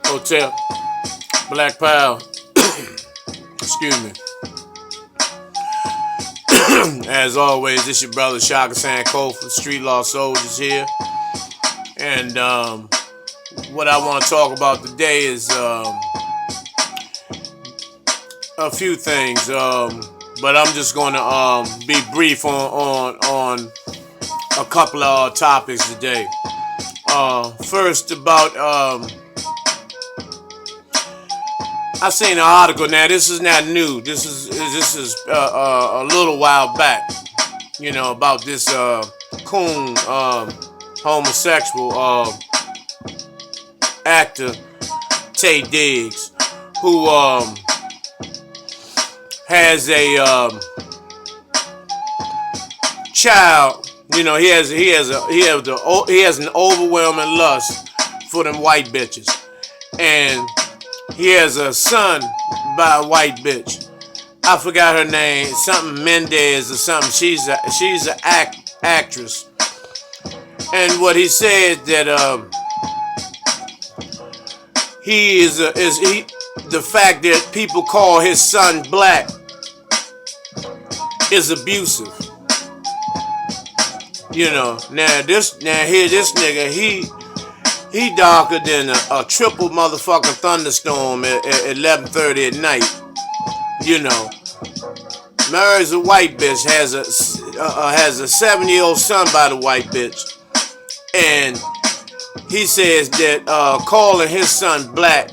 Hotel, Black Power. Excuse me. As always, this your brother Shaka San Kofa, Street Law Soldiers here. And what I want to talk about today is a few things. But I'm just going to be brief on a couple of topics today. First, about I seen an article. Now this is not new. This is a little while back. About this coon homosexual actor Tay Diggs, who has a child. He has an overwhelming lust for them white bitches, and he has a son by a white bitch. I forgot her name, something Mendez or something. She's an actress, and what he said that the fact that people call his son black is abusive. This nigga, he darker than a triple motherfucking thunderstorm at 11:30 at night. Marries a white bitch, has a 7-year-old son by the white bitch, and he says that calling his son black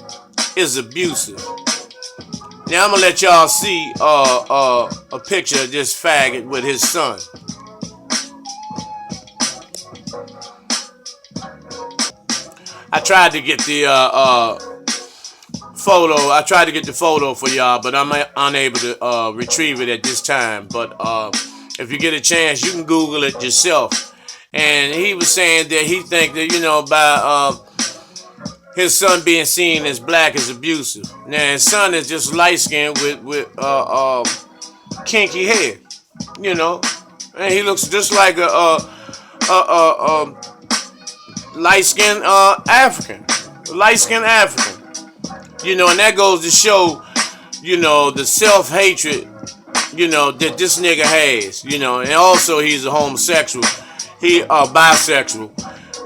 is abusive. Now I'm gonna let y'all see a picture of this faggot with his son. I tried to get the photo. I tried to get the photo for y'all, but I'm unable to retrieve it at this time. But if you get a chance, you can Google it yourself. And he was saying that he think that by his son being seen as black is abusive. Now his son is just light skinned with kinky hair, and he looks just like a light-skinned African. And that goes to show, the self-hatred, that this nigga has, and also he's a homosexual. He bisexual,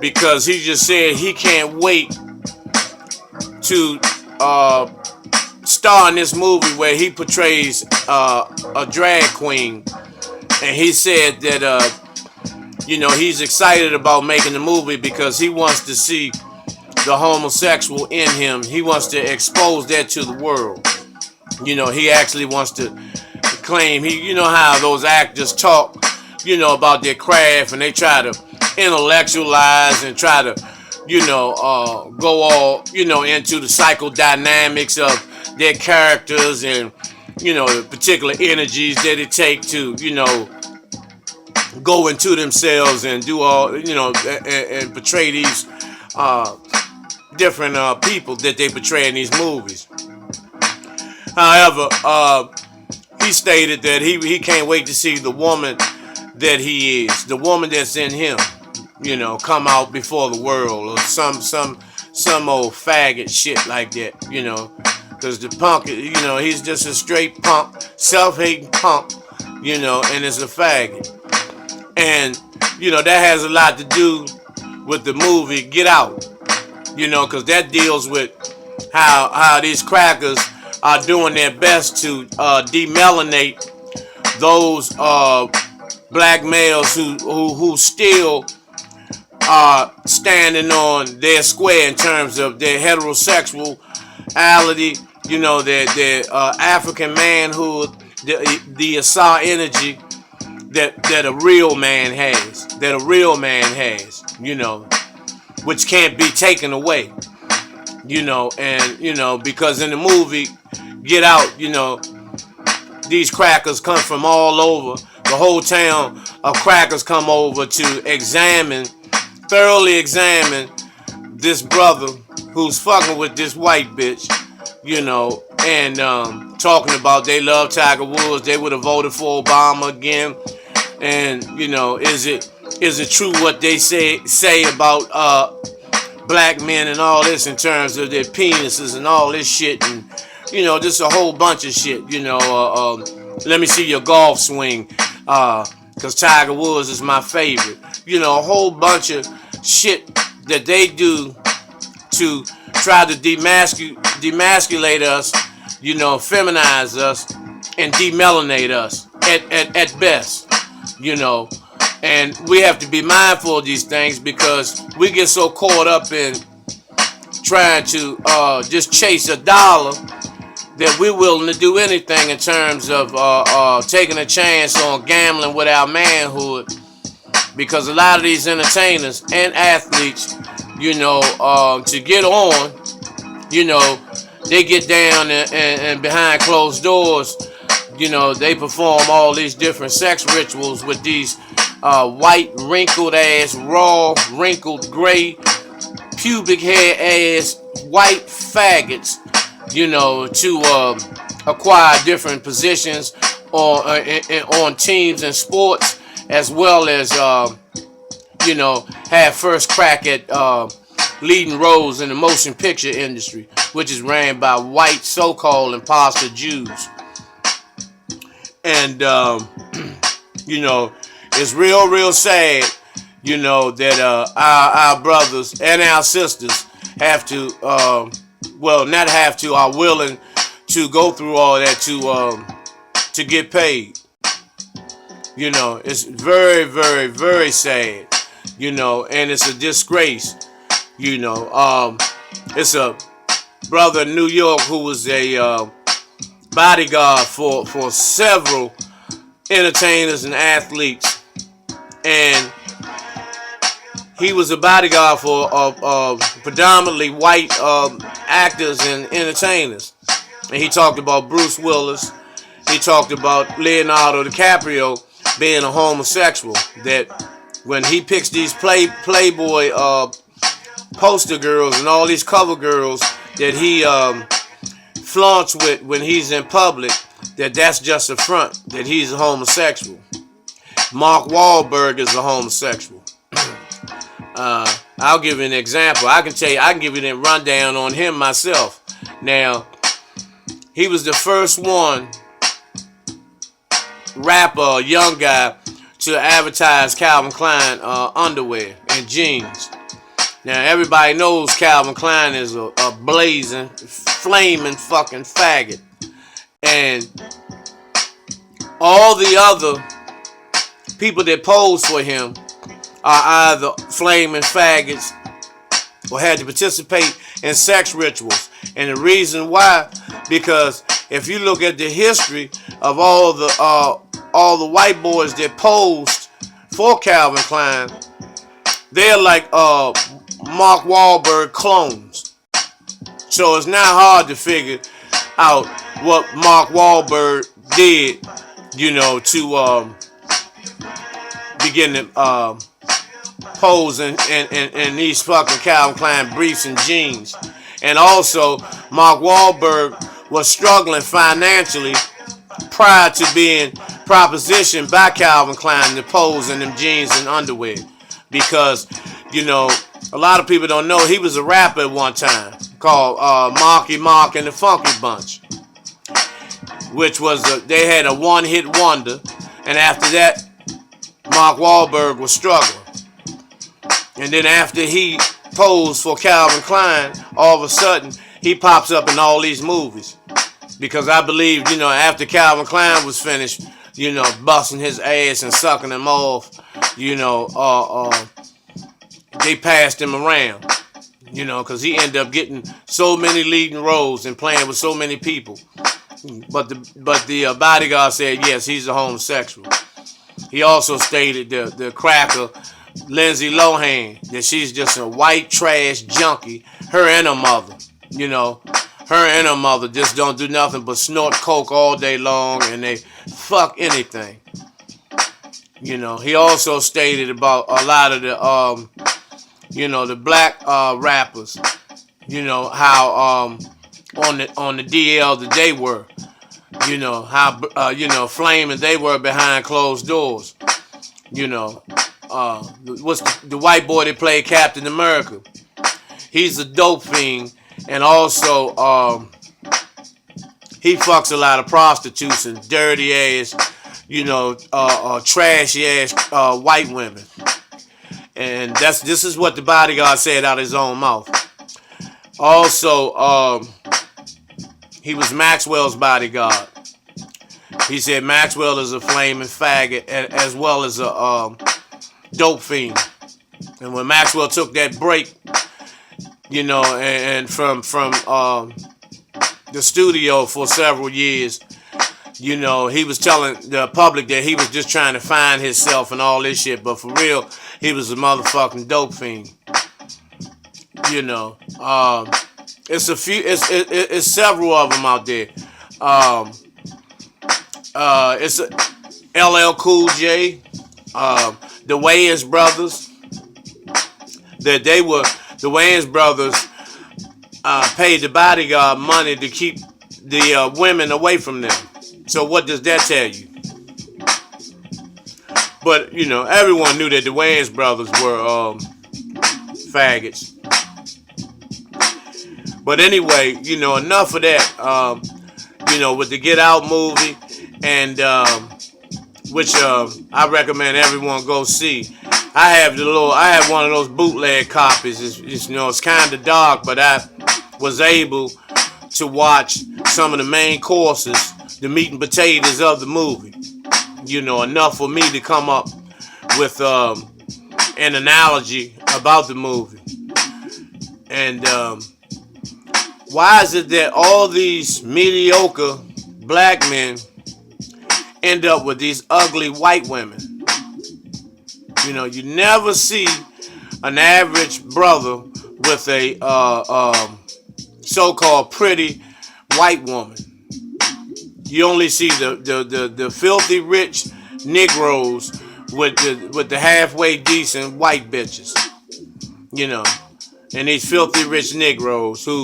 because he just said he can't wait to star in this movie where he portrays a drag queen. And he said that he's excited about making the movie because he wants to see the homosexual in him. He wants to expose that to the world. He actually wants to claim, how those actors talk, about their craft, and they try to intellectualize and try to, go all, into the psychodynamics of their characters and, the particular energies that it takes to, go into themselves and do all, and portray these different people that they portray in these movies. However, he stated that he can't wait to see the woman that he is, the woman that's in him, come out before the world, or some old faggot shit like that, because the punk, he's just a straight punk, self-hating punk, and is a faggot. And, that has a lot to do with the movie Get Out, because that deals with how these crackers are doing their best to demelanate those black males who still are standing on their square in terms of their heterosexuality, their African manhood, the Asa energy that a real man has, which can't be taken away, and because in the movie Get Out, these crackers come from all over. The whole town of crackers come over to thoroughly examine this brother who's fucking with this white bitch, and talking about they love Tiger Woods, they would have voted for Obama again, and is it true what they say about black men and all this in terms of their penises and all this shit, and just a whole bunch of shit. Let me see your golf swing, cause Tiger Woods is my favorite. A whole bunch of shit that they do to try to demasculate us, feminize us, and demelanate us at best, And we have to be mindful of these things because we get so caught up in trying to just chase a dollar that we're willing to do anything in terms of taking a chance on gambling with our manhood. Because a lot of these entertainers and athletes, to get on, they get down and behind closed doors, they perform all these different sex rituals with these white, wrinkled ass, raw, wrinkled, gray, pubic hair ass, white faggots, to acquire different positions on teams and sports, as well as, have first crack at leading roles in the motion picture industry, which is ran by white so-called imposter Jews. And, it's real sad, that our brothers and our sisters have to, not have to, are willing to go through all that to get paid. It's very, very, very sad, and it's a disgrace. It's a brother in New York who was a bodyguard for several entertainers and athletes, and he was a bodyguard for predominantly white actors and entertainers. And he talked about Bruce Willis. He talked about Leonardo DiCaprio being a homosexual. That when he picks these Playboy poster girls and all these cover girls that he flaunts with when he's in public, that's just a front, that he's a homosexual. Mark Wahlberg is a homosexual. I'll give you an example. I can give you the rundown on him myself. Now, he was the first one rapper, young guy, to advertise Calvin Klein underwear and jeans. Now, everybody knows Calvin Klein is a blazing, flaming fucking faggot. And all the other people that pose for him are either flaming faggots or had to participate in sex rituals. And the reason why, because if you look at the history of all the white boys that posed for Calvin Klein, they're like Mark Wahlberg clones. So it's not hard to figure out what Mark Wahlberg did, to begin to pose in these fucking Calvin Klein briefs and jeans. And also, Mark Wahlberg was struggling financially prior to being propositioned by Calvin Klein to pose in them jeans and underwear. Because, a lot of people don't know he was a rapper at one time called Marky Mark and the Funky Bunch, which was they had a one-hit wonder, and after that, Mark Wahlberg was struggling. And then after he posed for Calvin Klein, all of a sudden he pops up in all these movies. Because I believe, after Calvin Klein was finished, busting his ass and sucking him off, they passed him around, because he ended up getting so many leading roles and playing with so many people. But the bodyguard said, yes, he's a homosexual. He also stated the cracker, Lindsay Lohan, that she's just a white trash junkie. Her and her mother, her and her mother just don't do nothing but snort coke all day long, and they fuck anything. He also stated about a lot of the the black rappers, how on the DL that they were, how flaming they were behind closed doors. What's the white boy that played Captain America? He's a dope fiend, and also he fucks a lot of prostitutes and dirty ass, trashy ass white women. And this is what the bodyguard said out of his own mouth. Also, he was Maxwell's bodyguard. He said Maxwell is a flaming faggot as well as a dope fiend. And when Maxwell took that break, and from the studio for several years, he was telling the public that he was just trying to find himself and all this shit. But for real, he was a motherfucking dope fiend. It's several of them out there. It's LL Cool J, the Wayans brothers. The Wayans brothers paid the bodyguard money to keep the women away from them. So what does that tell you? But everyone knew that the Wayans brothers were faggots. But anyway, enough of that. With the Get Out movie, and which I recommend everyone go see. I have one of those bootleg copies. It's kind of dark, but I was able to watch some of the main courses, the meat and potatoes of the movie. Enough for me to come up with an analogy about the movie. And why is it that all these mediocre black men end up with these ugly white women? You never see an average brother with a so-called pretty white woman. You only see the filthy rich Negroes with the halfway decent white bitches. And these filthy rich Negroes who,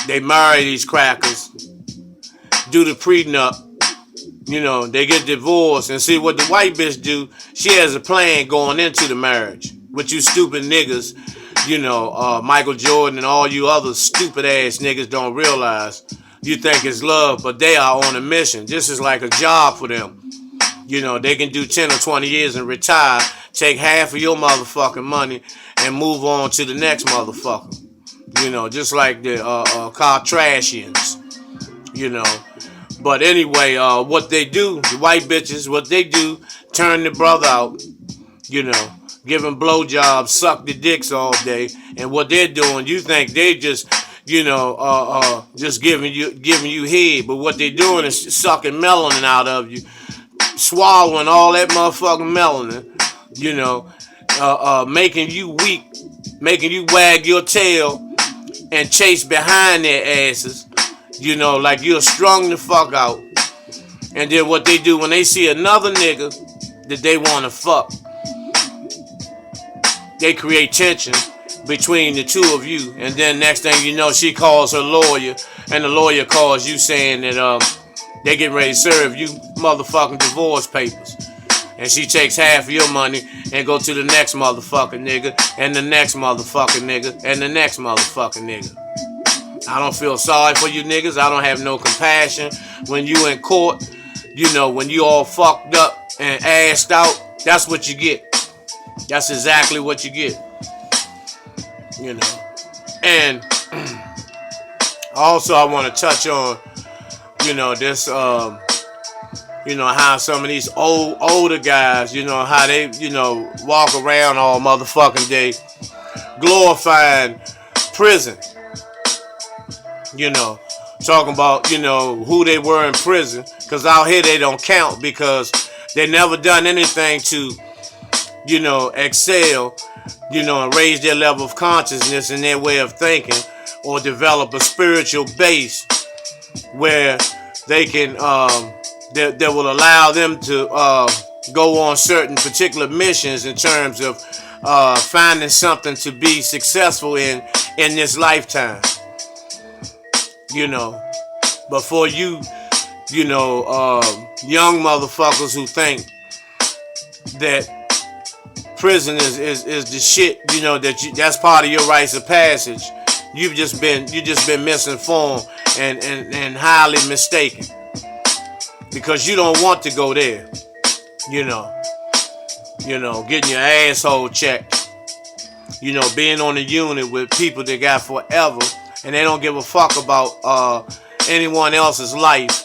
they marry these crackers, do the prenup. They get divorced, and see what the white bitch do. She has a plan going into the marriage. With you stupid niggas, Michael Jordan and all you other stupid ass niggas don't realize. You think it's love, but they are on a mission. This is like a job for them. They can do 10 or 20 years and retire, take half of your motherfucking money, and move on to the next motherfucker. Just like the Kardashians. But anyway, what they do, the white bitches, what they do, turn the brother out, give him blowjobs, suck the dicks all day, and what they're doing, you think they just, just giving you head, but what they're doing is sucking melanin out of you, swallowing all that motherfucking melanin, making you weak, making you wag your tail and chase behind their asses. Like you're strung the fuck out. And then what they do when they see another nigga that they want to fuck, they create tension between the two of you. And then next thing you know, she calls her lawyer, and the lawyer calls you saying that they getting ready to serve you motherfucking divorce papers. And she takes half of your money and go to the next motherfucking nigga, and the next motherfucking nigga, and the next motherfucking nigga. I don't feel sorry for you niggas. I don't have no compassion. When you in court, when you all fucked up and assed out, that's what you get. That's exactly what you get. And also I want to touch on, this, how some of these older guys, how they, walk around all motherfucking day glorifying prison. Talking about, who they were in prison. Because out here they don't count because they never done anything to, excel, and raise their level of consciousness and their way of thinking, or develop a spiritual base where they can, that will allow them to go on certain particular missions in terms of finding something to be successful in this lifetime. But for you, young motherfuckers who think that prison is the shit, you know, that's part of your rites of passage. You just been misinformed and highly mistaken because you don't want to go there. You know, getting your asshole checked. You know, being on the unit with people that got forever and they don't give a fuck about anyone else's life.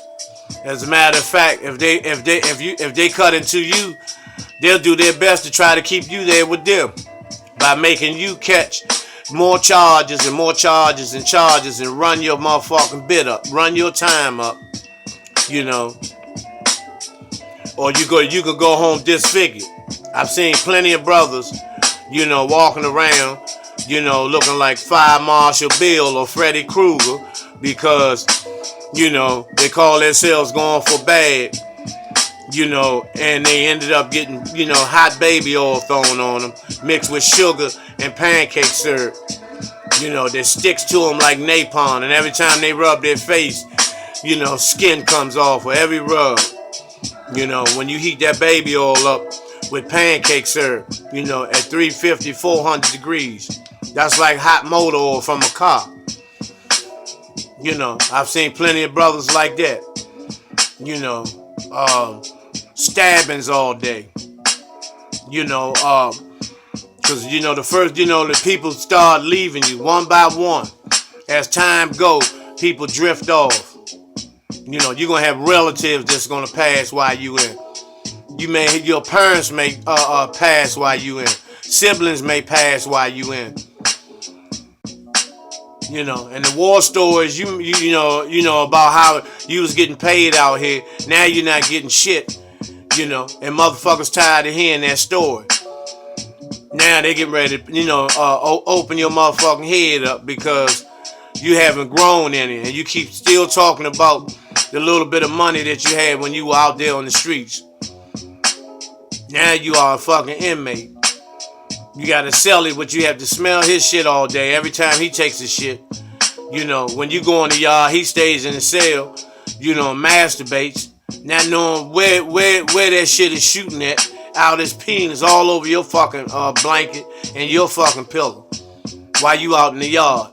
As a matter of fact, if they cut into you, they'll do their best to try to keep you there with them by making you catch more charges and more charges and charges and run your motherfucking bit up, run your time up, you know. Or you could go home disfigured. I've seen plenty of brothers, you know, walking around, you know, looking like Fire Marshal Bill or Freddy Krueger because, you know, they call themselves going for bad, you know, and they ended up getting, you know, hot baby oil thrown on them, mixed with sugar and pancake syrup, you know, that sticks to them like napalm, and every time they rub their face, you know, skin comes off for every rub. You know, when you heat that baby oil up with pancake syrup, you know, at 350, 400 degrees, that's like hot motor oil from a car. You know, I've seen plenty of brothers like that. You know, stabbings all day. You know, because, you know, the people start leaving you one by one. As time goes, people drift off. You know, you're going to have relatives that's going to pass while you in. Your parents may pass while you in. Siblings may pass while you in. You know, and the war stories, you know about how you was getting paid out here. Now you're not getting shit. You know, and motherfuckers tired of hearing that story. Now they getting ready to, you know, open your motherfucking head up because you haven't grown in it, and you keep still talking about the little bit of money that you had when you were out there on the streets. Now you are a fucking inmate. You gotta sell it, but you have to smell his shit all day. Every time he takes his shit, you know, when you go in the yard, he stays in the cell, you know, masturbates, not knowing where that shit is shooting at, out his penis all over your fucking blanket and your fucking pillow while you out in the yard.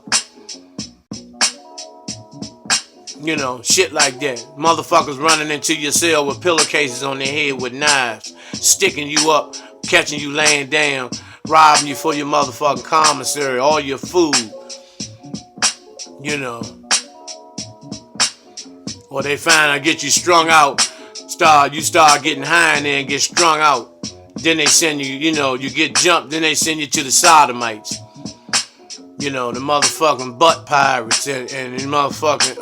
You know, shit like that. Motherfuckers running into your cell with pillowcases on their head with knives, sticking you up, catching you laying down, robbing you for your motherfucking commissary, all your food. You know. Or they find out, get you strung out, you start getting high in there and get strung out. Then they send you, you know, you get jumped, then they send you to the sodomites. You know, the motherfucking butt pirates and the motherfucking,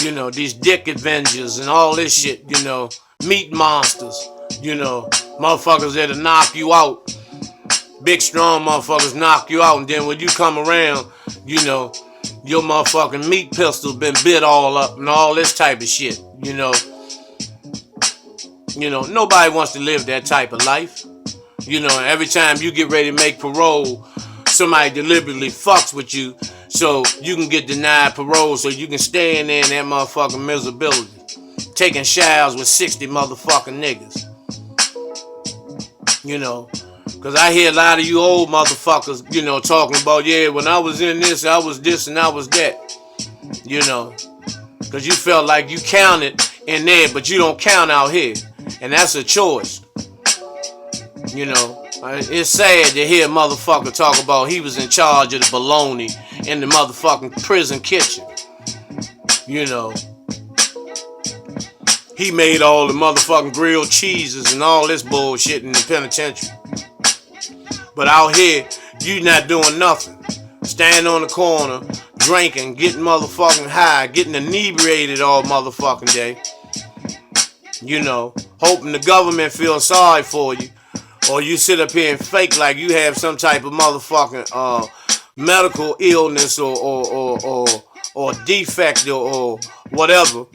you know, these dick avengers and all this shit, you know, meat monsters, you know, motherfuckers that'll knock you out. Big, strong motherfuckers knock you out, and then when you come around, you know, your motherfucking meat pistol been bit all up and all this type of shit, you know. You know, nobody wants to live that type of life. You know, every time you get ready to make parole, somebody deliberately fucks with you so you can get denied parole so you can stay in there in that motherfucking miserability. Taking showers with 60 motherfucking niggas. You know, because I hear a lot of you old motherfuckers, you know, talking about, yeah, when I was in this, I was this and I was that. You know, because you felt like you counted in there, but you don't count out here. And that's a choice. You know. It's sad to hear a motherfucker talk about he was in charge of the bologna in the motherfucking prison kitchen. You know. He made all the motherfucking grilled cheeses and all this bullshit in the penitentiary. But out here, you not doing nothing. Standing on the corner, drinking, getting motherfucking high, getting inebriated all motherfucking day. You know, hoping the government feels sorry for you. Or you sit up here and fake like you have some type of motherfucking medical illness or defect or whatever,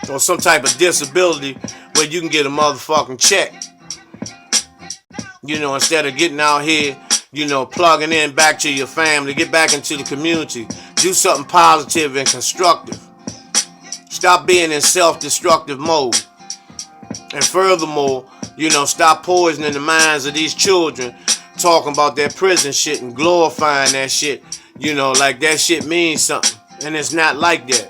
or some type of disability where you can get a motherfucking check. You know, instead of getting out here, you know, plugging in back to your family, get back into the community, do something positive and constructive. Stop being in self-destructive mode. And furthermore, Stop poisoning the minds of these children, talking about that prison shit and glorifying that shit. Like that shit means something. And it's not like that.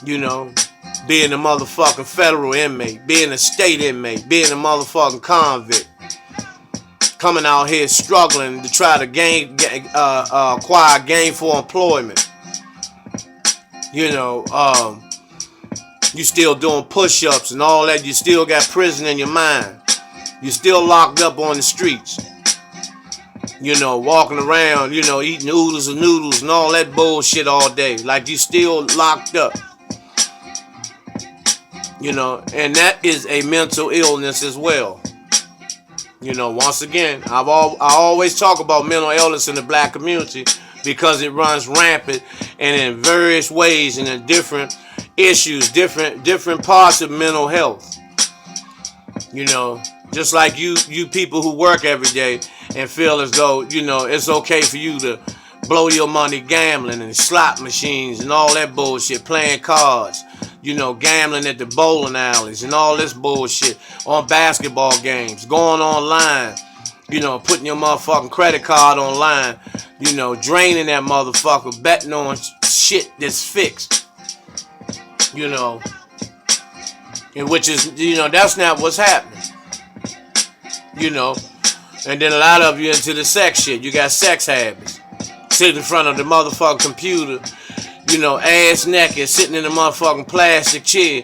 Being a motherfucking federal inmate, being a state inmate, being a motherfucking convict, coming out here struggling to try to acquire gainful employment. You still doing push-ups and all that. You still got prison in your mind. You still locked up on the streets. Walking around, eating oodles and noodles and all that bullshit all day. Like you still locked up. And that is a mental illness as well. Once again, I always talk about mental illness in the black community because it runs rampant and in various ways and in different issues, different parts of mental health. Just like you people who work every day and feel as though, it's okay for you to blow your money gambling and slot machines and all that bullshit, playing cards, gambling at the bowling alleys and all this bullshit, on basketball games, going online, putting your motherfucking credit card online, draining that motherfucker, betting on shit that's fixed, and which is, that's not what's happening, and then a lot of you into the sex shit. You got sex habits. Sitting in front of the motherfucking computer, ass naked, sitting in a motherfucking plastic chair,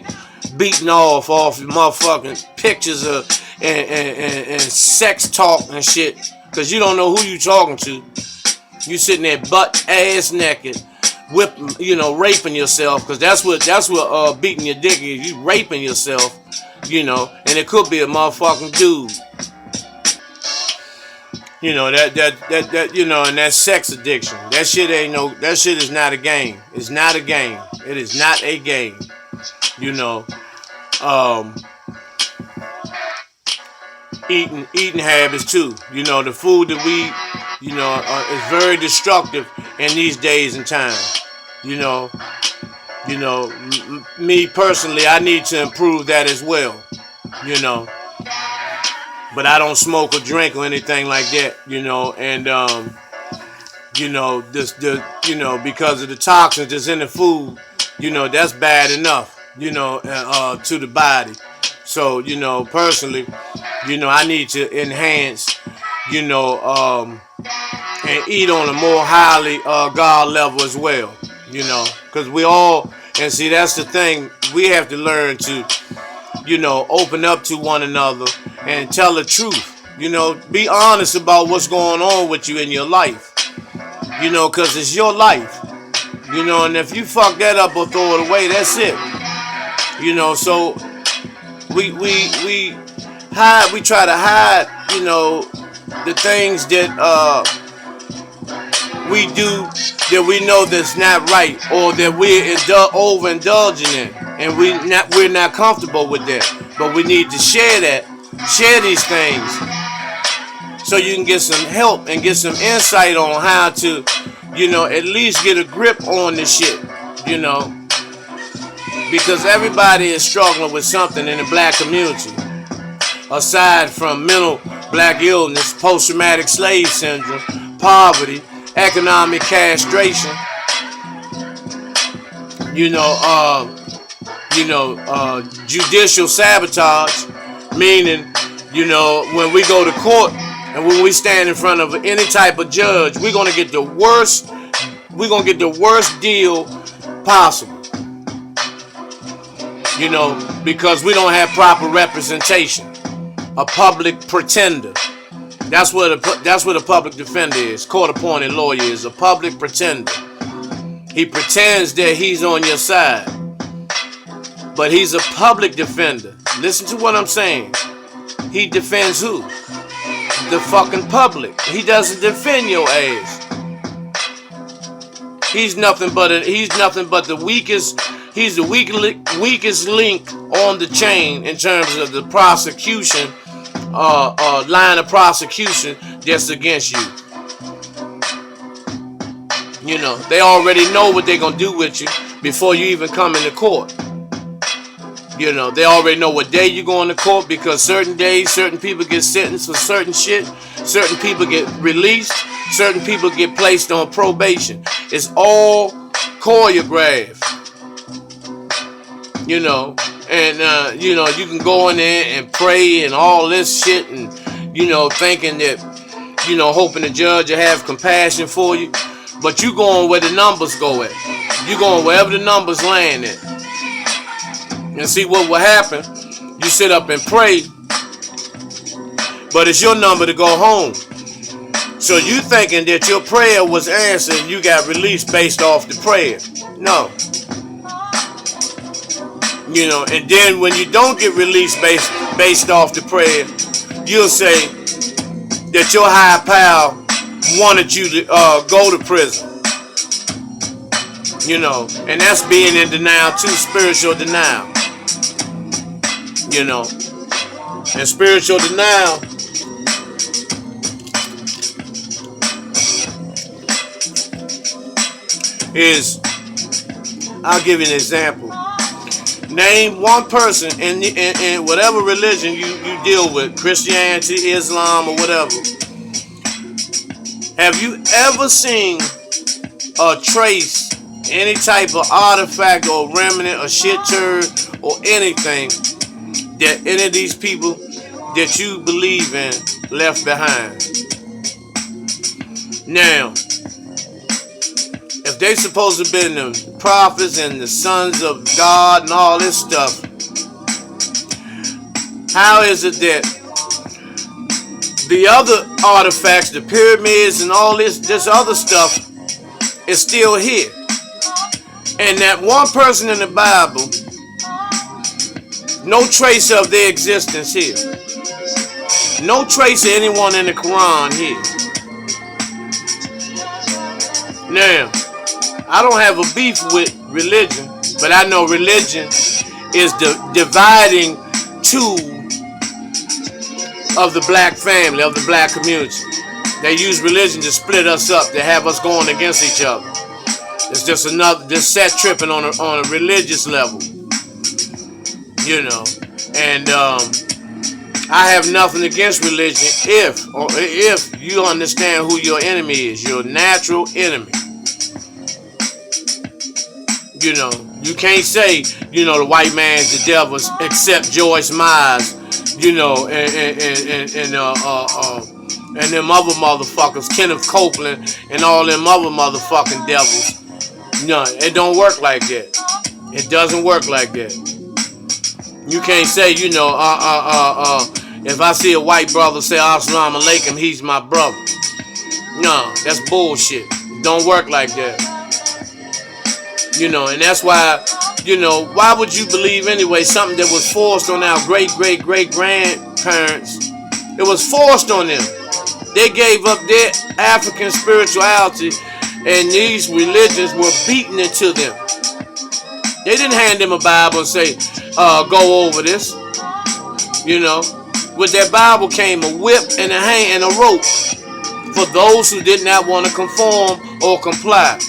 beating off the motherfucking pictures of and sex talk and shit, because you don't know who you talking to. You sitting there butt ass naked, raping yourself, because that's what beating your dick is. You raping yourself, and it could be a motherfucking dude. And that sex addiction. That shit is not a game. It's not a game. It is not a game. Eating habits too. The food that we eat, is very destructive in these days and times. Me personally, I need to improve that as well. But I don't smoke or drink or anything like that, and because of the toxins that's in the food, that's bad enough, to the body. So, personally, I need to enhance, and eat on a more highly God level as well, because we all, and see, that's the thing, we have to learn to, open up to one another and tell the truth. Be honest about what's going on with you in your life. Because it's your life. And if you fuck that up or throw it away, that's it. So we try to hide, the things that we do that we know that's not right, or that we're overindulging in, and we're not comfortable with that. But we need to share these things, so you can get some help and get some insight on how to, at least get a grip on the shit, because everybody is struggling with something in the black community, aside from mental black illness, post-traumatic slave syndrome, poverty, economic castration, judicial sabotage, meaning, when we go to court and when we stand in front of any type of judge, we're gonna get the worst deal possible. Because we don't have proper representation. A public pretender. That's what a public defender is. Court-appointed lawyer is a public pretender. He pretends that he's on your side, but he's a public defender. Listen to what I'm saying. He defends who? The fucking public. He doesn't defend your ass. He's nothing but the weakest. He's the weakest link on the chain in terms of the prosecution, line of prosecution just against you. They already know what they're gonna do with you before you even come into court. You know, they already know what day you're going to court because certain days, certain people get sentenced for certain shit. Certain people get released. Certain people get placed on probation. It's all choreographed. You know, and, you know, you can go in there and pray and all this shit and, you know, thinking that, you know, hoping the judge will have compassion for you. But you going where the numbers go at. You going wherever the numbers land at. And see what will happen. You sit up and pray, but it's your number to go home. So you thinking that your prayer was answered and you got released based off the prayer. No. You know, and then when you don't get released based off the prayer, you'll say that your higher power wanted you to go to prison. You know, and that's being in denial too, spiritual denial. You know, and spiritual denial is, I'll give you an example. Name one person in whatever religion you deal with, Christianity, Islam, or whatever. Have you ever seen or traced any type of artifact or remnant or shit turd or anything that any of these people that you believe in left behind? Now, if they supposed to be the prophets and the sons of God and all this stuff, how is it that the other artifacts, the pyramids and all this other stuff is still here? And that one person in the Bible, no trace of their existence here. No trace of anyone in the Quran here. Now, I don't have a beef with religion, but I know religion is the dividing tool of the black family, of the black community. They use religion to split us up, to have us going against each other. It's just set tripping on a religious level. You know, and I have nothing against religion if you understand who your enemy is, your natural enemy. You know, you can't say, you know, the white man's the devil except Joyce Myers, you know, and them other motherfuckers, Kenneth Copeland and all them other motherfucking devils. No, it don't work like that. It doesn't work like that. You can't say, you know, if I see a white brother say Assalamu alaikum, he's my brother. No, that's bullshit. It don't work like that. You know, and that's why, you know, why would you believe anyway something that was forced on our great-great-great-grandparents? It was forced on them. They gave up their African spirituality and these religions were beating it to them. They didn't hand them a Bible and say, go over this. You know, with that Bible came a whip and a hand and a rope for those who did not want to conform or comply.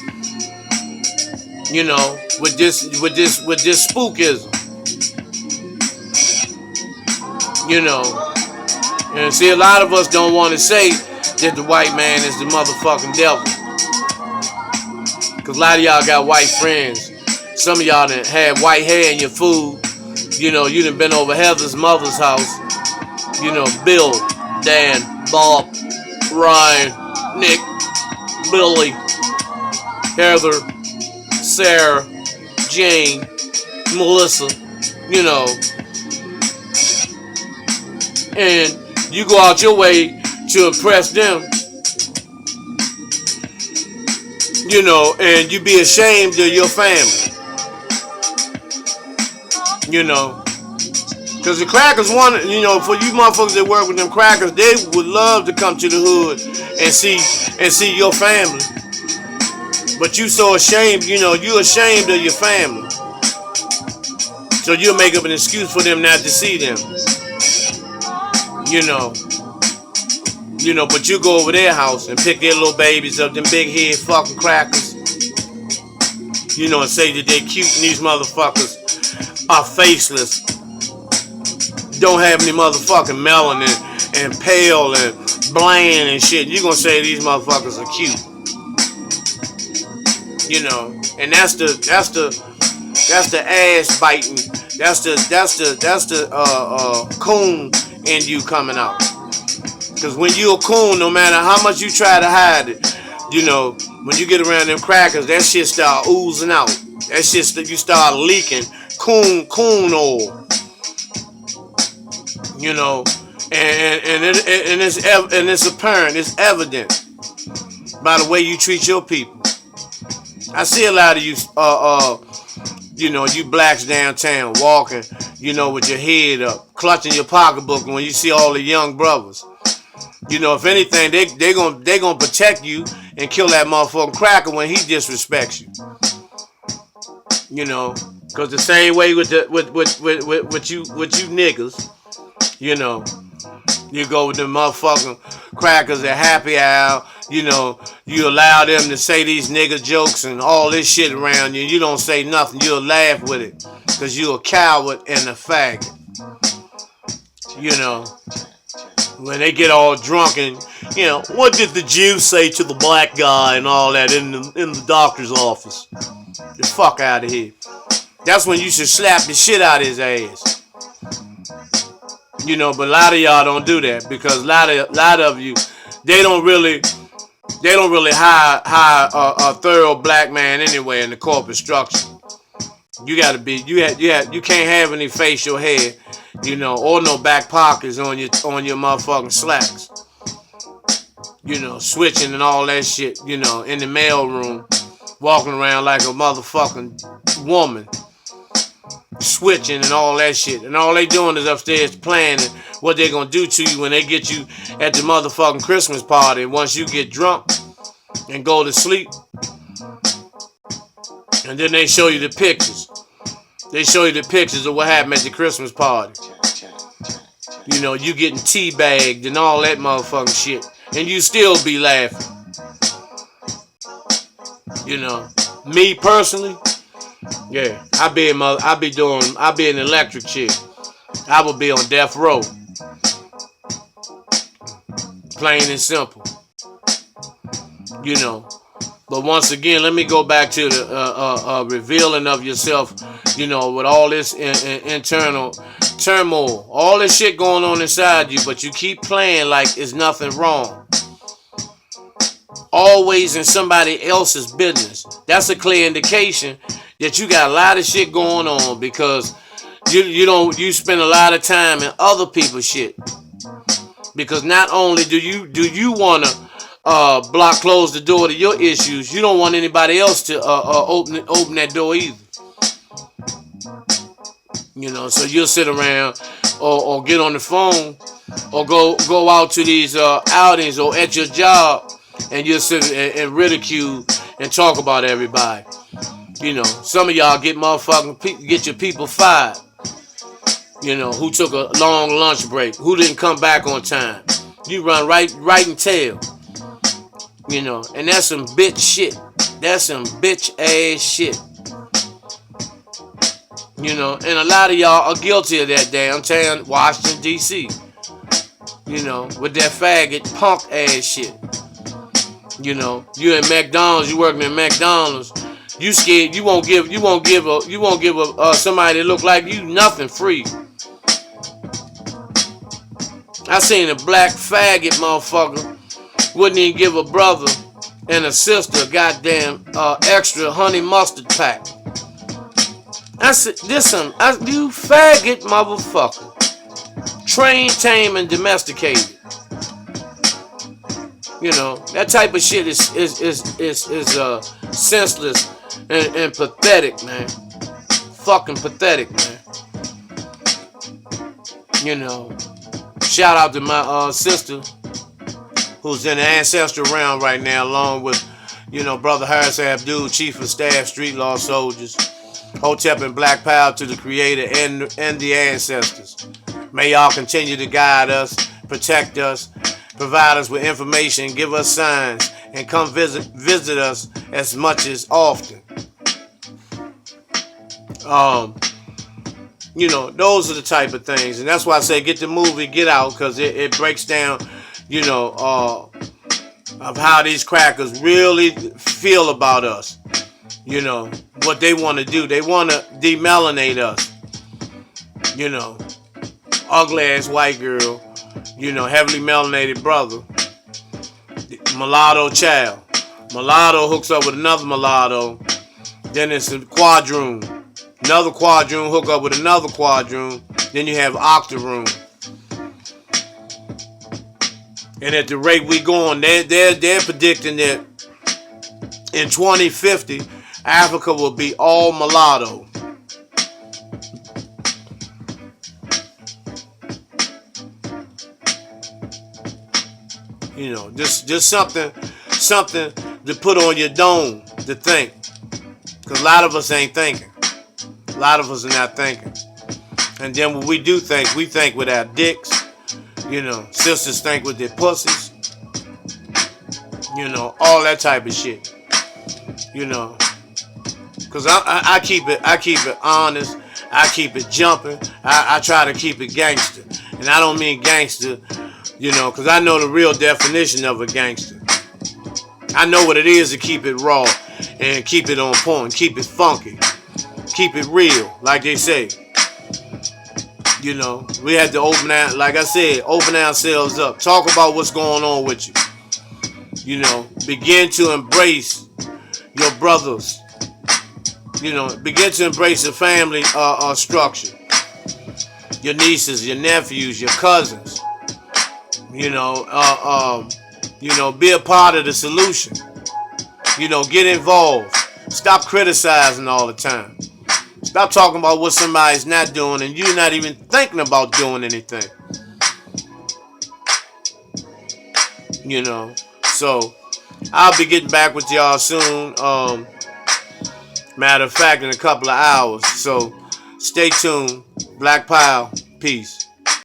You know, with this spookism. You know, and see, a lot of us don't want to say that the white man is the motherfucking devil, cause a lot of y'all got white friends. Some of y'all done had white hair in your food. You know, you done been over Heather's mother's house. You know, Bill, Dan, Bob, Ryan, Nick, Billy, Heather, Sarah, Jane, Melissa, you know, and you go out your way to impress them, you know, and you be ashamed of your family, you know, because the crackers want, you know, for you motherfuckers that work with them crackers, they would love to come to the hood and see your family. But you so ashamed, you know, you ashamed of your family. So you'll make up an excuse for them not to see them. You know, but you go over their house and pick their little babies up, them big head fucking crackers. You know, and say that they cute and these motherfuckers are faceless, don't have any motherfucking melanin and pale and bland and shit, you're gonna say these motherfuckers are cute. You know, and that's the ass biting, that's the coon in you coming out. Cause when you a coon, no matter how much you try to hide it, you know, when you get around them crackers, that shit start oozing out. That shit, you start leaking coon oil. You know, and it's apparent, it's evident by the way you treat your people. I see a lot of you, you know, you blacks downtown walking, you know, with your head up, clutching your pocketbook. When you see all the young brothers, you know, if anything, they gonna protect you and kill that motherfucking cracker when he disrespects you. You know, cause the same way with you niggas, you know, you go with the motherfucking crackers at happy hour. You know, you allow them to say these nigga jokes and all this shit around you. You don't say nothing. You'll laugh with it. Because you're a coward and a faggot. You know, when they get all drunk and, you know, what did the Jew say to the black guy and all that in the doctor's office? Get the fuck out of here. That's when you should slap the shit out of his ass. You know, but a lot of y'all don't do that because a lot of you, they don't really hire a thorough black man anyway in the corporate structure. You gotta be, you can't have any facial hair, you know, or no back pockets on your motherfucking slacks. You know, switching and all that shit, you know, in the mail room, walking around like a motherfucking woman. Switching and all that shit. And all they doing is upstairs planning what they gonna do to you when they get you at the motherfucking Christmas party. Once you get drunk and go to sleep. And then they show you the pictures. They show you the pictures of what happened at the Christmas party. You know, you getting teabagged and all that motherfucking shit. And you still be laughing. You know, me personally, yeah, I be an electric chick. I would be on death row. Plain and simple. You know. But once again, let me go back to the revealing of yourself, you know, with all this internal turmoil. All this shit going on inside you, but you keep playing like it's nothing wrong. Always in somebody else's business. That's a clear indication that you got a lot of shit going on because you spend a lot of time in other people's shit. Because not only do you want to close the door to your issues, you don't want anybody else to open that door either. You know, so you'll sit around or get on the phone or go out to these outings or at your job and you'll sit and ridicule and talk about everybody. You know, some of y'all get your people fired. You know, who took a long lunch break, who didn't come back on time. You run right and tail. You know, and that's some bitch shit. That's some bitch ass shit. You know, and a lot of y'all are guilty of that downtown Washington, D.C. You know, with that faggot punk ass shit. You know, you at McDonald's, you working at McDonald's. You scared you won't give somebody that look like you nothing free. I seen a black faggot motherfucker wouldn't even give a brother and a sister a goddamn extra honey mustard pack. I said, you faggot motherfucker. Trained, tame, and domesticated. You know, that type of shit is senseless and pathetic, man. Fucking pathetic, man. You know, shout out to my sister who's in the ancestral realm right now, along with, you know, Brother Harris Abdul, Chief of Staff, Street Law Soldiers, Hotep and Black Power to the Creator and the ancestors. May y'all continue to guide us, protect us, provide us with information, give us signs, and come visit us as much as often. You know, those are the type of things, and that's why I say get the movie Get Out, because it breaks down, you know, of how these crackers really feel about us. You know, what they want to do. They want to demelanate us. You know, ugly ass white girl, you know, heavily melanated brother, mulatto child. Mulatto hooks up with another mulatto. Then it's a quadroon. Another quadroon hook up with another quadroon. Then you have octoroon. And at the rate we going, they're predicting that in 2050, Africa will be all mulatto. You know, just something to put on your dome to think. Because a lot of us ain't thinking. A lot of us are not thinking. And then when we do think, we think with our dicks. You know, sisters think with their pussies. You know, all that type of shit. You know, because I keep it honest. I keep it jumping. I try to keep it gangster. And I don't mean gangster, you know, because I know the real definition of a gangster. I know what it is to keep it raw and keep it on point, keep it funky, keep it real, like they say. You know, we had to open out, like I said, open ourselves up. Talk about what's going on with you. You know, begin to embrace your brothers. You know, begin to embrace the family structure. Your nieces, your nephews, your cousins. You know, be a part of the solution. You know, get involved. Stop criticizing all the time. Stop talking about what somebody's not doing and you're not even thinking about doing anything. You know, so I'll be getting back with y'all soon. Matter of fact, in a couple of hours. So stay tuned. Black Pile. Peace.